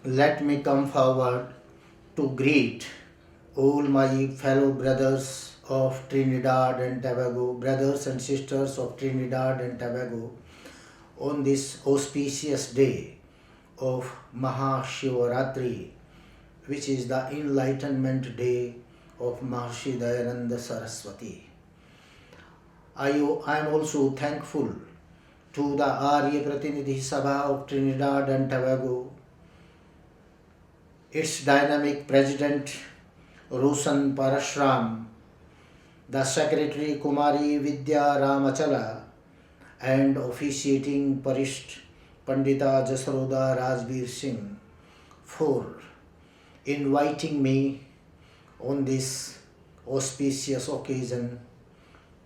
Let me come forward to greet all my fellow brothers of Trinidad and Tobago, brothers and sisters of Trinidad and Tobago, on this auspicious day of Mahashivaratri, which is the Enlightenment Day of Maharishi Dayanand Sarasvati. I am also thankful to the Arya Pratinidhi Sabha of Trinidad and Tobago, its dynamic president Roshan Parashram, the secretary Kumari Vidya Ramachala, and officiating Parist Pandita Jasroda Rajbir Singh for inviting me on this auspicious occasion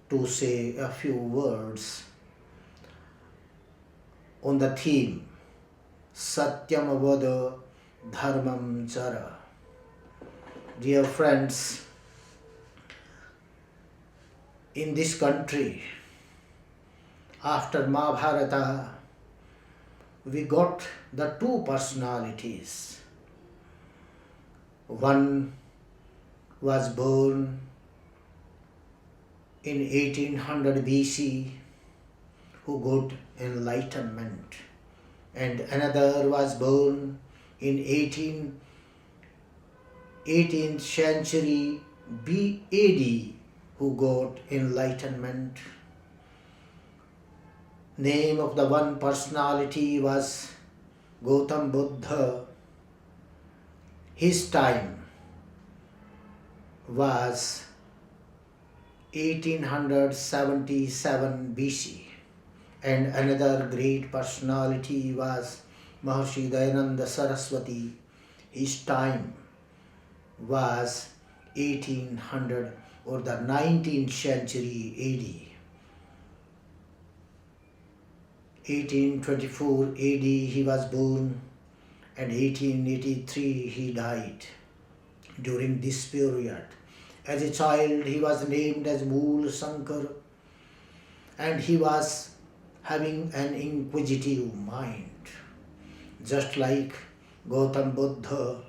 to say a few words on the theme Satyam Vada, Dharmam Chara. Dear friends, in this country, after Mahabharata, we got the two personalities. One was born in 1800 BC who got enlightenment, and another was born in 18th century AD who got enlightenment. Name of the one personality was Gautam Buddha. His time was 1877 BC, and another great personality was Maharishi Dayanand Sarasvati. His time was 1800 or the 19th century AD. 1824 AD he was born, and 1883 he died. During this period, as a child he was named as Mool Sankar, and he was having an inquisitive mind. Just like Gautam Buddha,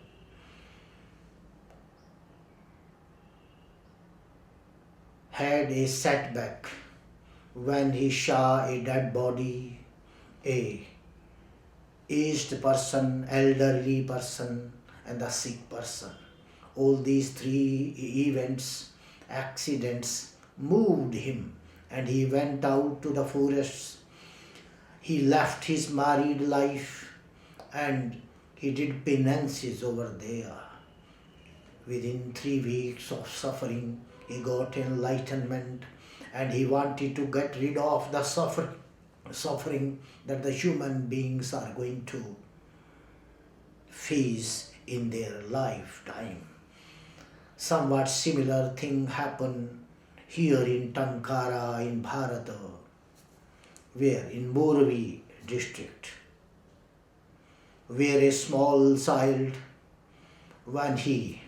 had a setback when he saw a dead body, a aged person, elderly person, and a sick person. All these three events, accidents, moved him, and he went out to the forests. He left his married life and he did penances over there. Within 3 weeks of suffering, he got enlightenment, and he wanted to get rid of the suffering that the human beings are going to face in their lifetime. Somewhat similar thing happened here in Tankara in Bharata, where in Moravi district, where a small child, when he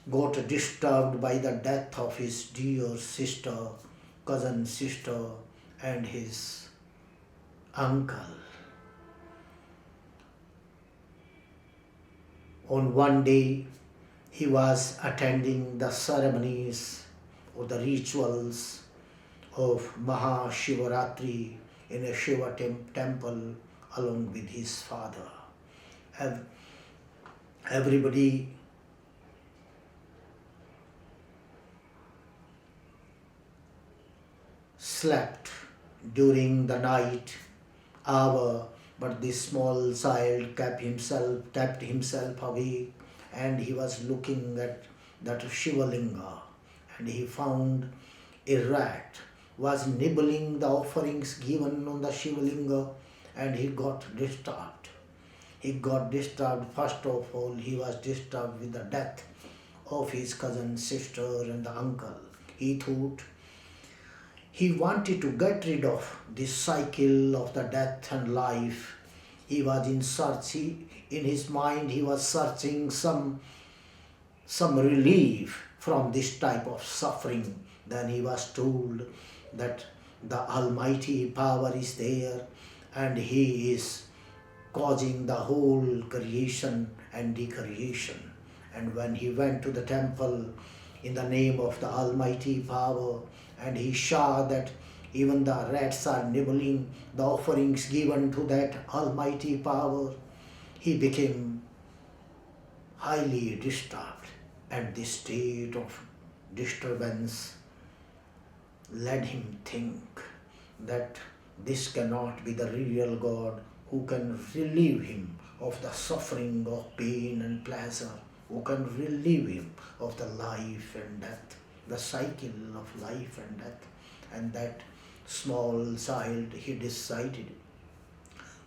got disturbed by the death of his dear sister, cousin sister, and his uncle. On one day, he was attending the ceremonies or the rituals of Mahashivaratri in a Shiva temple along with his father. Everybody slept during the night hour, but this small child kept himself awake, and he was looking at that Shivalinga, and he found a rat was nibbling the offerings given on the Shivalinga, and he got disturbed. First of all, he was disturbed with the death of his cousin, sister, and the uncle. He thought he wanted to get rid of this cycle of the death and life. He was in search. In his mind, he was searching some relief from this type of suffering. Then he was told that the Almighty power is there, and He is causing the whole creation and decreation. And when he went to the temple in the name of the Almighty Power, and he saw that even the rats are nibbling the offerings given to that Almighty Power, he became highly disturbed, and this state of disturbance led him think that this cannot be the real God who can relieve him of the suffering of pain and pleasure, who can relieve him of the life and death, the cycle of life and death. And that small child, he decided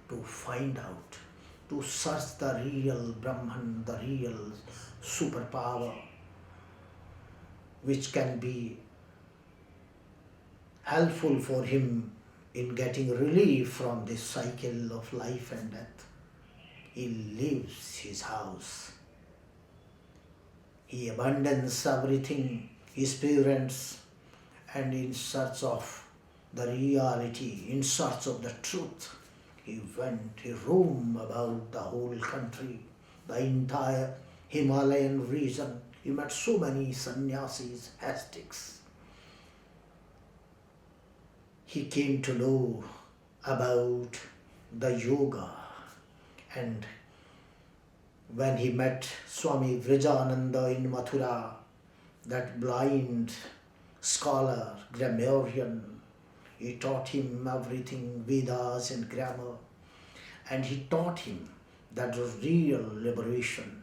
to find out, to search the real Brahman, the real superpower, which can be helpful for him in getting relief from this cycle of life and death. He leaves his house. He abandons everything, his parents, and in search of the reality, in search of the truth, he roamed about the whole country, the entire Himalayan region. He met so many sannyasis, ascetics. He came to know about the yoga, and when he met Swami Vijayananda in Mathura, that blind scholar, grammarian, he taught him everything, Vedas and grammar, and he taught him that the real liberation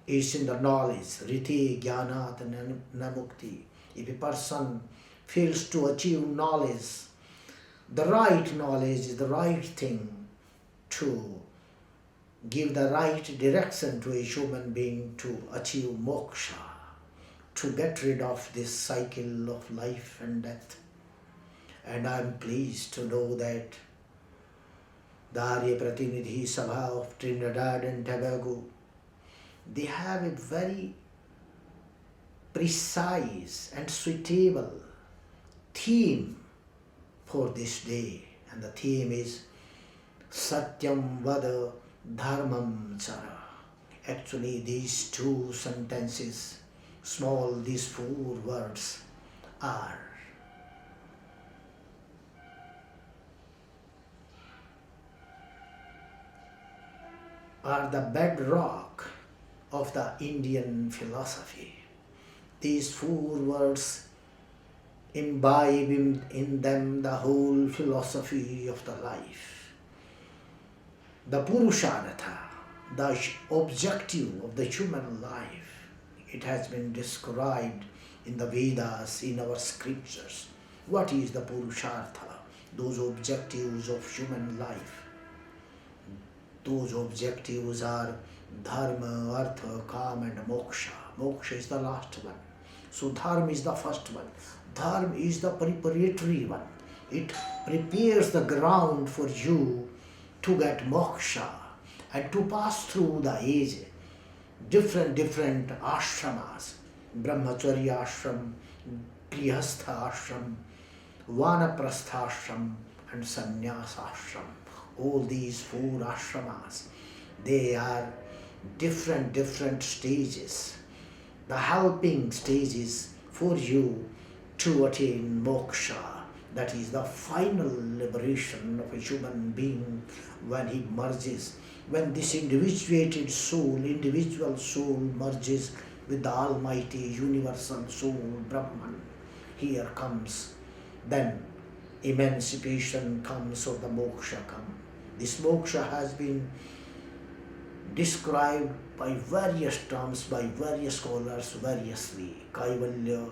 is in the knowledge, riti jnanat namukti. If a person fails to achieve knowledge, the right knowledge is the right thing to give the right direction to a human being to achieve moksha, to get rid of this cycle of life and death. And I am pleased to know that the Arya Pratinidhi Sabha of Trinidad and Tobago, they have a very precise and suitable theme for this day. And the theme is Satyam Vada, Dharmam Chara. Actually, these two sentences, small, these 4 words are the bedrock of the Indian philosophy. These 4 words imbibe in them the whole philosophy of the life. The Purushartha, the objective of the human life, it has been described in the Vedas, in our scriptures. What is the Purushartha? Those objectives of human life. Those objectives are Dharma, Artha, Kam and Moksha. Moksha is the last one. So Dharma is the first one. Dharma is the preparatory one. It prepares the ground for you to get moksha and to pass through the age, different ashramas, Brahmacharya ashram, Grihastha ashram, Vanaprastha ashram and Sannyasa ashram. All these 4 ashramas, they are different stages, the helping stages for you to attain moksha. That is the final liberation of a human being when he merges, when this individual soul merges with the Almighty Universal Soul, Brahman. Here comes, then emancipation comes, or the moksha comes. This moksha has been described by various terms, by various scholars variously. Kaivalya,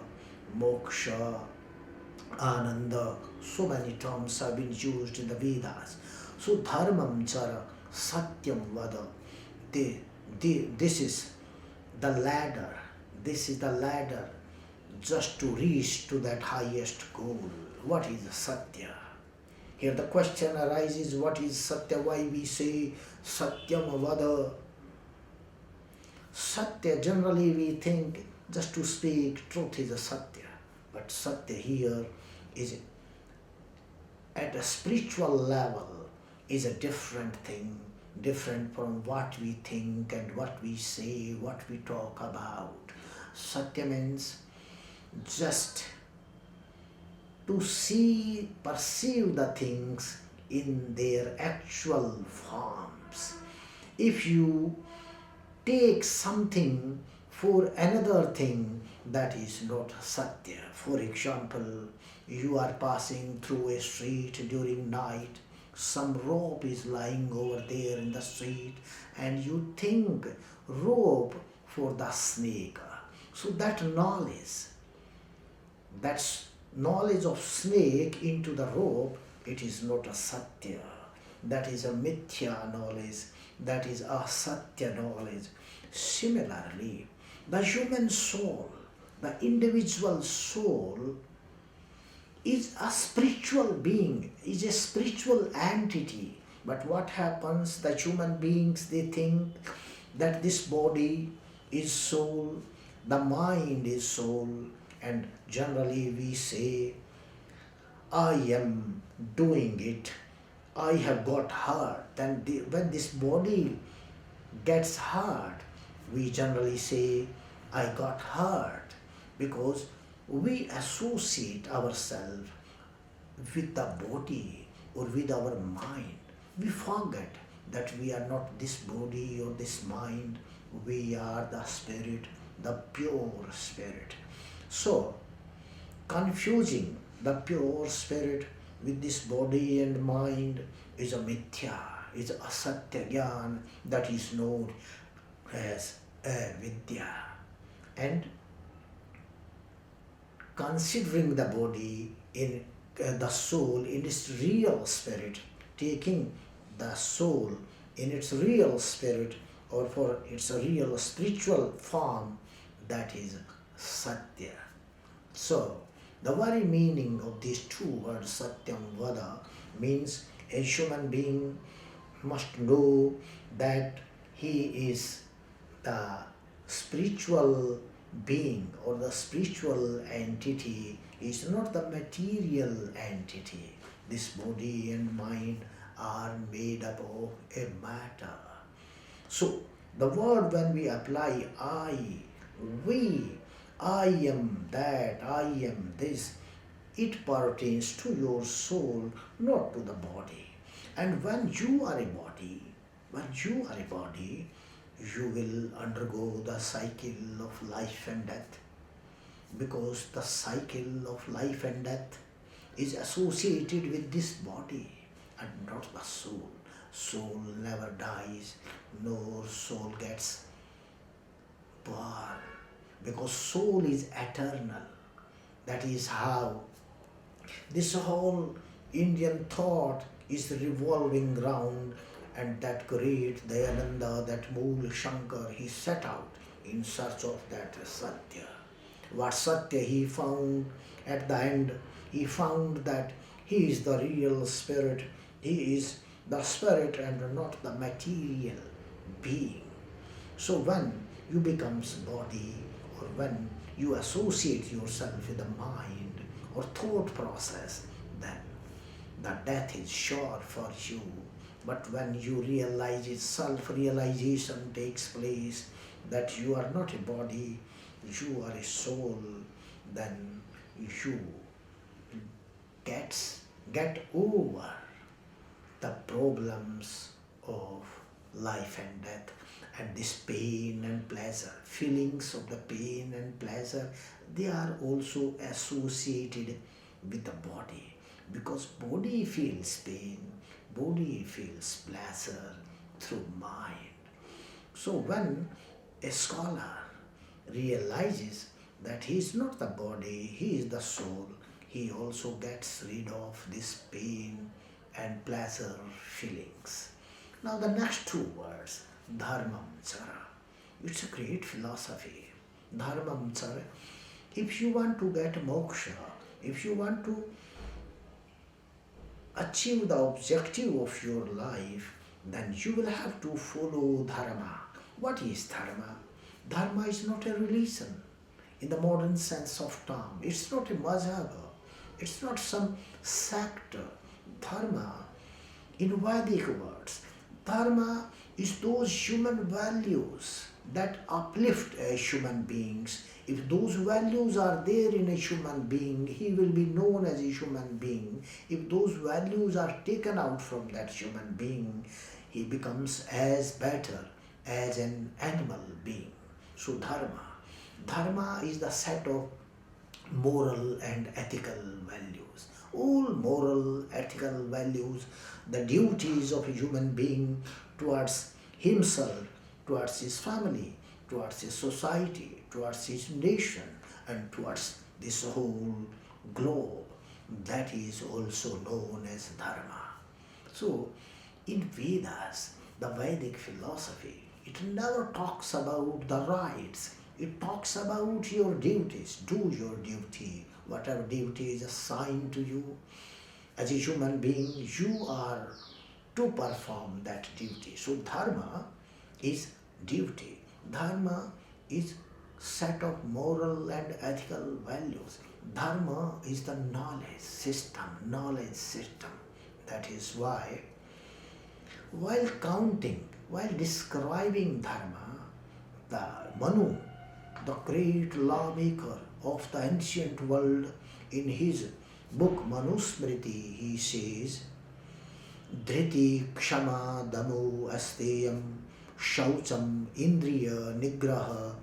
moksha, Ananda, so many terms have been used in the Vedas. So Dharmam Chara, Satyam Vada, this is the ladder. This is the ladder just to reach to that highest goal. What is Satya? Here the question arises, what is Satya? Why we say Satyam Vada? Satya, generally we think just to speak truth is a Satya. But Satya here is at a spiritual level. is a different thing, different from what we think and what we say, what we talk about. Satya means just to see, perceive the things in their actual forms. If you take something for another thing, that is not Satya. For example, you are passing through a street during night, some rope is lying over there in the street, and you think rope for the snake. So that's knowledge of snake into the rope, it is not a Satya. That is a mithya knowledge, that is a Satya knowledge. Similarly, the human soul, the individual soul, is a spiritual being, is a spiritual entity. But what happens? The human beings, they think that this body is soul, the mind is soul, and generally we say, I am doing it, I have got hurt. And when this body gets hurt, we generally say, I got hurt, because we associate ourselves with the body or with our mind. We forget that we are not this body or this mind, we are the spirit, the pure spirit. So, confusing the pure spirit with this body and mind is a mithya, is a Satya Gyan, that is known as Vidya. And considering the body in the soul in its real spirit, taking the soul in its real spirit or for its real spiritual form, that is Satya. So, the very meaning of these two words, Satyam Vada, means a human being must know that he is the spiritual being or the spiritual entity, is not the material entity. This body and mind are made up of a matter. So, the word when we apply I, we, I am that, I am this, it pertains to your soul, not to the body. And when you are a body, you will undergo the cycle of life and death, because the cycle of life and death is associated with this body and not the soul. Soul never dies, nor soul gets born, because soul is eternal. That is how this whole Indian thought is revolving round, and that great Dayananda, that Mool Shankar, he set out in search of that Satya. What Satya he found at the end? He found that he is the real spirit, he is the spirit and not the material being. So when you become body, or when you associate yourself with the mind or thought process, then the death is sure for you. But when you realize it, self-realization takes place, that you are not a body, you are a soul, then you get over the problems of life and death, and this pain and pleasure, feelings of the pain and pleasure, they are also associated with the body, because body feels pain, body feels pleasure through mind. So when a scholar realizes that he is not the body, he is the soul, he also gets rid of this pain and pleasure feelings. Now the next two words, Dharmam Chara. It's a great philosophy. Dharmam Chara. If you want to get moksha, if you want to achieve the objective of your life, then you will have to follow dharma. What is dharma? Dharma is not a religion in the modern sense of term. It's not a mazhab. It's not some sect. Dharma In Vedic words, dharma is those human values that uplift as human beings. If those values are there in a human being, he will be known as a human being. If those values are taken out from that human being, he becomes as better as an animal being. So dharma is the set of moral and ethical values. All moral, ethical values, the duties of a human being towards himself, towards his family, towards his society, towards his nation, and towards this whole globe. That is also known as dharma. So, in Vedas, the Vedic philosophy, it never talks about the rights. It talks about your duties. Do your duty. Whatever duty is assigned to you. As a human being, you are to perform that duty. So dharma is duty. Dharma is set of moral and ethical values. Dharma is the knowledge system. That is why while describing dharma, the Manu, the great lawmaker of the ancient world, in his book Manusmriti, he says, Dhriti Kshama Damo Asteyam Shaucham Indriya Nigraha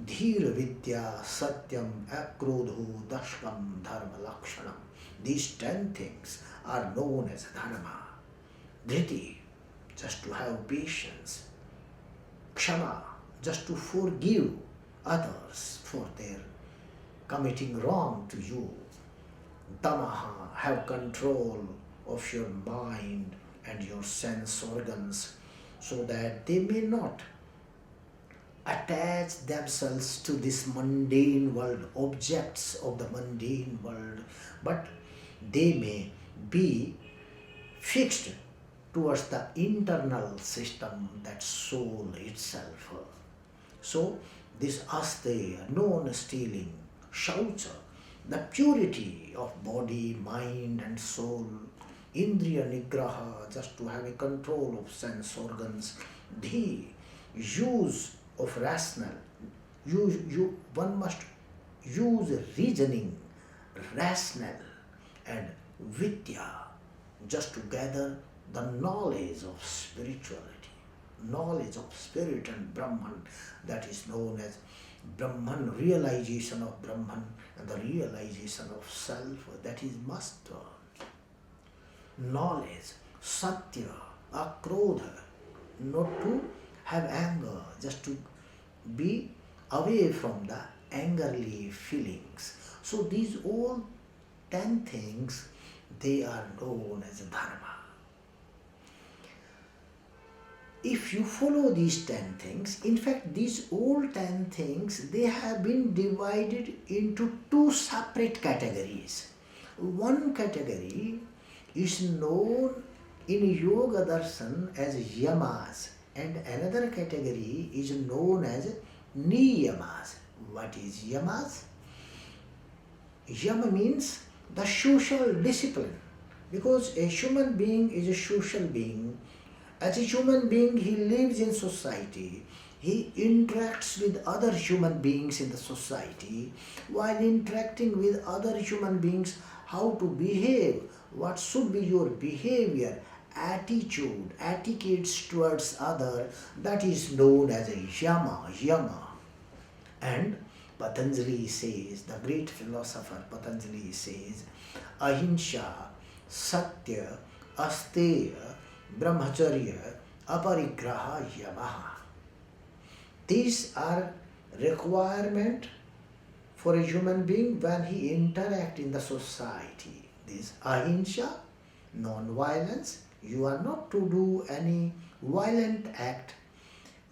Dhir Vidya Satyam Akrodho Dashkam Dharma Lakshanam. These 10 things are known as dharma. Dhriti, just to have patience. Kshama, just to forgive others for their committing wrong to you. Damaha, have control of your mind and your sense organs so that they may not attach themselves to this mundane world, objects of the mundane world, but they may be fixed towards the internal system, that soul itself. So this asteya, non-stealing, shaucha, the purity of body, mind and soul, indriya nigraha, just to have a control of sense organs, the use of rational, one must use reasoning, rational and vidya, just to gather the knowledge of spirituality, knowledge of spirit and Brahman, that is known as Brahman, realization of Brahman and the realization of self, that is master. Knowledge, satya, akrodha, not to have anger, just to be away from the angerly feelings. So these all 10 things, they are known as dharma. If you follow these 10 things, in fact these all 10 things, they have been divided into 2 separate categories. One category is known in Yoga Darshan as Yamas, and another category is known as Niyamas. What is Yamas? Yama means the social discipline, because a human being is a social being. As a human being, he lives in society. He interacts with other human beings in the society. While interacting with other human beings, how to behave, what should be your behavior, attitude, etiquettes towards other, that is known as a yama. And Patanjali says, the great philosopher Patanjali says, ahimsa, satya, asteya, brahmacharya, aparigraha, yamaha. These are requirement for a human being when he interact in the society. This ahimsa, non-violence. You are not to do any violent act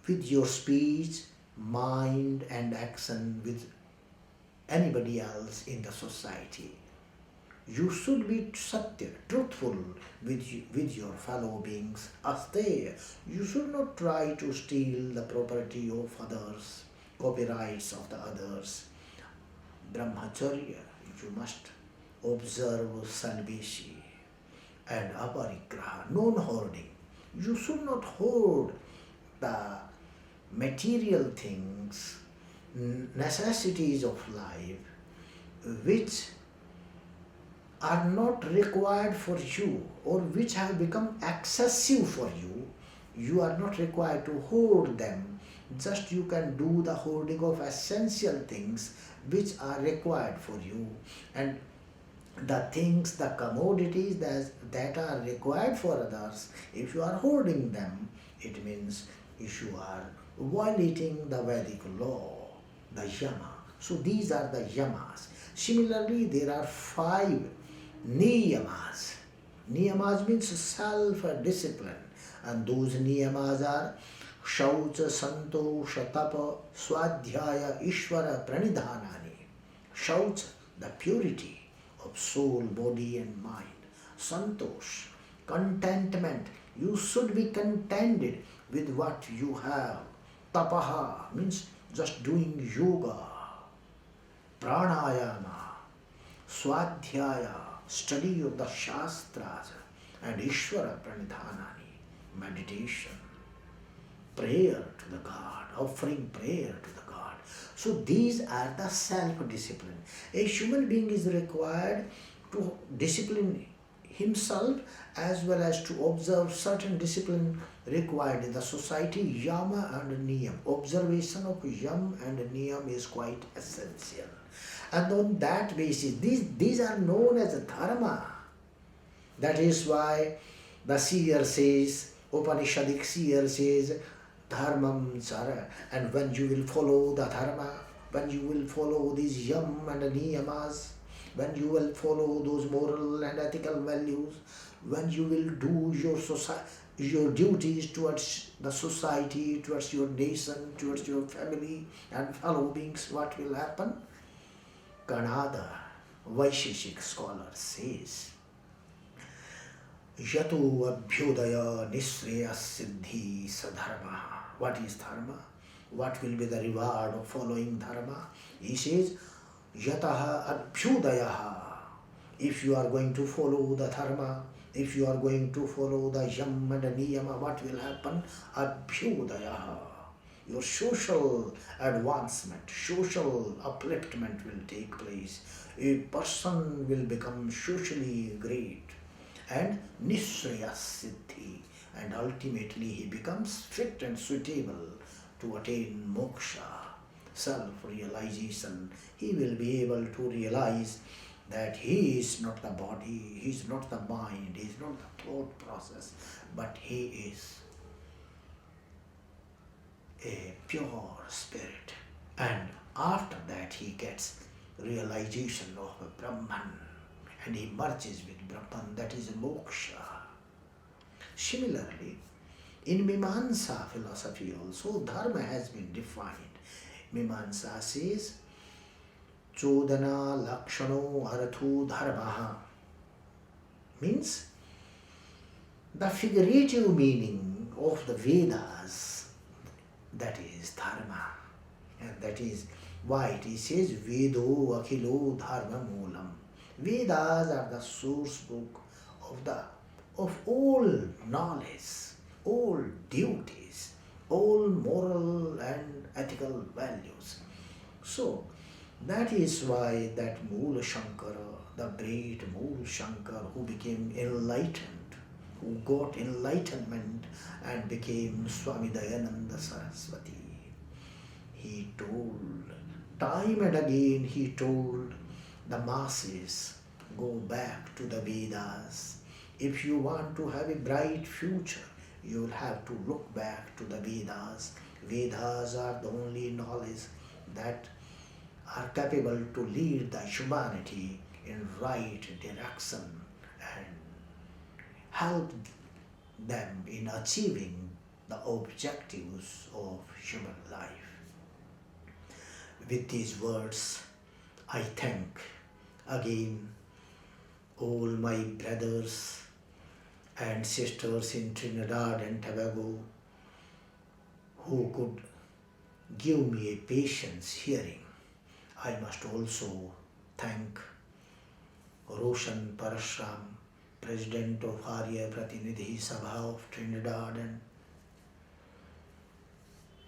with your speech, mind and action with anybody else in the society. You should be satya, truthful with your fellow beings. Asteya, you should not try to steal the property of others, copyrights of the others. Brahmacharya, you must observe celibacy. and aparigraha, non-hoarding. You should not hoard the material things, necessities of life, which are not required for you or which have become excessive for you. You are not required to hoard them. Just you can do the hoarding of essential things which are required for you. And the things, the commodities that are required for others, if you are hoarding them, it means if you are violating the Vedic law, the yama. So these are the yamas. Similarly, there are 5 niyamas. Niyamas means self-discipline. And those niyamas are Shaucha, Santosha, Tapa, Swadhyaya, Ishvara, Pranidhanani. Shaucha, the purity of soul, body and mind. Santosh, contentment. You should be contented with what you have. Tapaha means just doing yoga. Pranayama, Swadhyaya, study of the Shastras, and Ishvara Pranidhanani, meditation, prayer to the God, offering prayer to the God. So these are the self-discipline. A human being is required to discipline himself as well as to observe certain discipline required in the society. Yama and Niyam. Observation of Yam and Niyam is quite essential. And on that basis, these are known as Dharma. That is why the seer says, Upanishadic seer says, Dharmam Chara. And when you will follow the Dharma, when you will follow these Yam and Niyamas, when you will follow those moral and ethical values, when you will do your duties towards the society, towards your nation, towards your family and fellow beings, what will happen? Kanada, Vaisheshik scholar, says, Yato abhyodaya nisreya siddhi sadharma. What is dharma? What will be the reward of following dharma? He says, Yataha abhyodaya. If you are going to follow the dharma, if you are going to follow the yam and niyama, what will happen? Abhyodaya. Your social advancement, social upliftment will take place. A person will become socially great. And nisraya siddhi. And ultimately he becomes fit and suitable to attain moksha, self-realization. He will be able to realize that he is not the body, he is not the mind, he is not the thought process, but he is a pure spirit. And after that he gets realization of a Brahman and he merges with Brahman, that is moksha. Similarly, in Mimamsa philosophy also, dharma has been defined. Mimamsa says, Chodana lakshano artho dharmaha, means the figurative meaning of the Vedas, that is dharma. And that is why it says, Vedo akhilo dharma moolam. Vedas are the source book of all knowledge, all duties, all moral and ethical values. So that is why that Moola Shankara, the great Moola Shankara who became enlightened, who got enlightenment and became Swami Dayanand Sarasvati, he told, time and again he told the masses, go back to the Vedas. If you want to have a bright future, you will have to look back to the Vedas. Vedas are the only knowledge that are capable to lead the humanity in right direction and help them in achieving the objectives of human life. With these words, I thank again all my brothers and sisters in Trinidad and Tobago who could give me a patience hearing. I must also thank Roshan Parashram, President of Arya Pratinidhi Sabha of Trinidad, and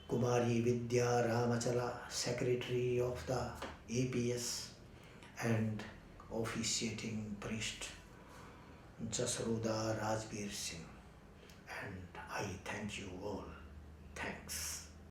Kumari Vidya Ramachala, Secretary of the APS, and officiating priest Jasruda Rajbir Singh. And I thank you all. Thanks.